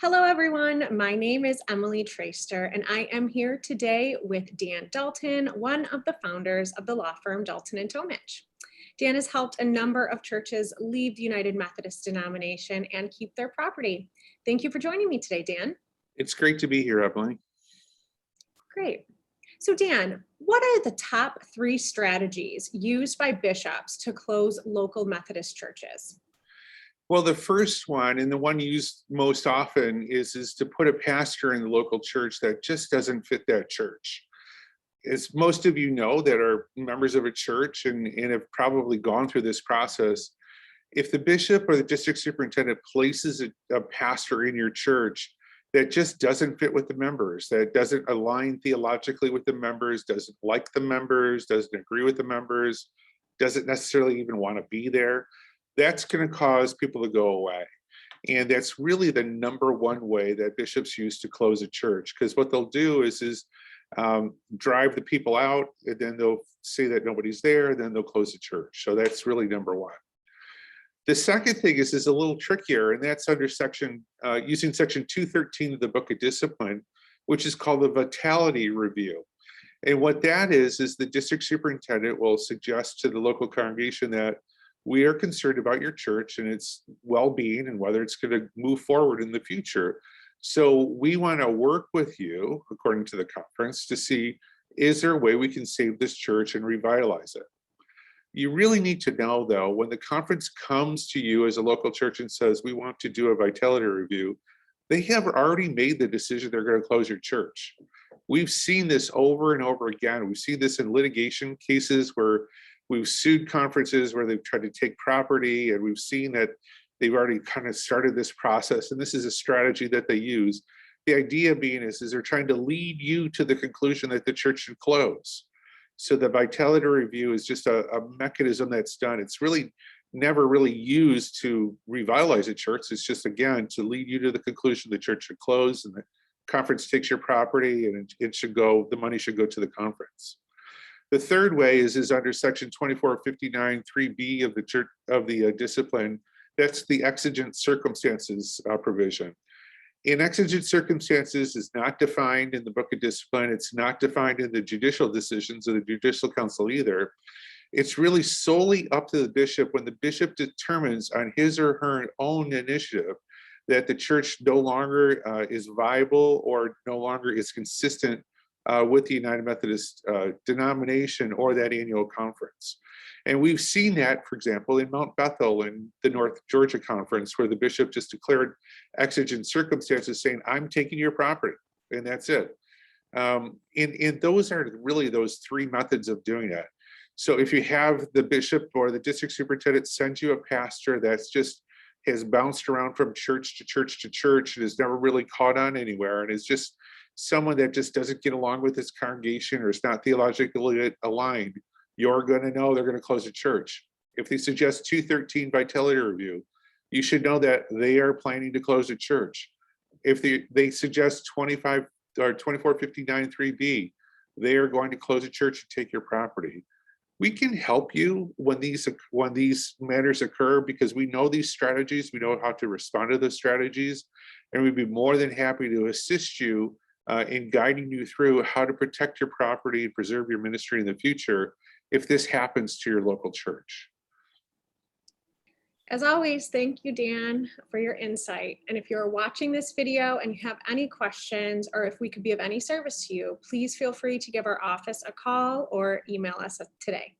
Hello, everyone. My name is Emily Traister, and I am here today with Dan Dalton, one of the founders of the law firm Dalton and Tomich. Dan has helped a number of churches leave the United Methodist denomination and keep their property. Thank you for joining me today, Dan. It's great to be here, Emily. Great. So, Dan, what are the top 3 strategies used by bishops to close local Methodist churches? Well, the first one, and the one used most often, is to put a pastor in the local church that just doesn't fit that church. As most of you know that are members of a church and have probably gone through this process, if the bishop or the district superintendent places a pastor in your church that just doesn't fit with the members, that doesn't align theologically with the members, doesn't like the members, doesn't agree with the members, doesn't necessarily even want to be there, that's going to cause people to go away. And that's really the number one way that bishops use to close a church, because what they'll do is drive the people out, and then they'll say that nobody's there, and then they'll close the church. So that's really number one. The second thing is a little trickier, and that's under using section 213 of the Book of Discipline, which is called the vitality review. And what that is the district superintendent will suggest to the local congregation that we are concerned about your church and its well-being and whether it's going to move forward in the future. So we want to work with you, according to the conference, to see, is there a way we can save this church and revitalize it? You really need to know, though, when the conference comes to you as a local church and says, we want to do a vitality review, they have already made the decision they're going to close your church. We've seen this over and over again. We've seen this in litigation cases where we've sued conferences where they've tried to take property, and we've seen that they've already kind of started this process, and this is a strategy that they use. The idea being is they're trying to lead you to the conclusion that the church should close. So the vitality review is just a mechanism that's done. It's really never really used to revitalize a church. It's just, again, to lead you to the conclusion the church should close, and the conference takes your property, and the money should go to the conference. The third way is under section 2459 3B of the discipline. That's the exigent circumstances provision. In exigent circumstances is not defined in the Book of Discipline. It's not defined in the judicial decisions of the Judicial Council either. It's really solely up to the bishop when the bishop determines on his or her own initiative that the church no longer is viable or no longer is consistent with the United Methodist denomination or that annual conference. And we've seen that, for example, in Mount Bethel in the North Georgia Conference, where the bishop just declared exigent circumstances saying, I'm taking your property, and that's it. And those are really those 3 methods of doing that. So if you have the bishop or the district superintendent send you a pastor that's just has bounced around from church to church to church and has never really caught on anywhere, and is just someone that just doesn't get along with his congregation or is not theologically aligned, you're going to know they're going to close a church. If they suggest 213 vitality review, you should know that they are planning to close a church. If they suggest 25 or 2459 3B, they are going to close a church and take your property. We can help you when these matters occur, because we know these strategies, we know how to respond to those strategies, and we'd be more than happy to assist you in guiding you through how to protect your property and preserve your ministry in the future if this happens to your local church. As always, thank you, Dan, for your insight. And if you're watching this video and you have any questions, or if we could be of any service to you, please feel free to give our office a call or email us today.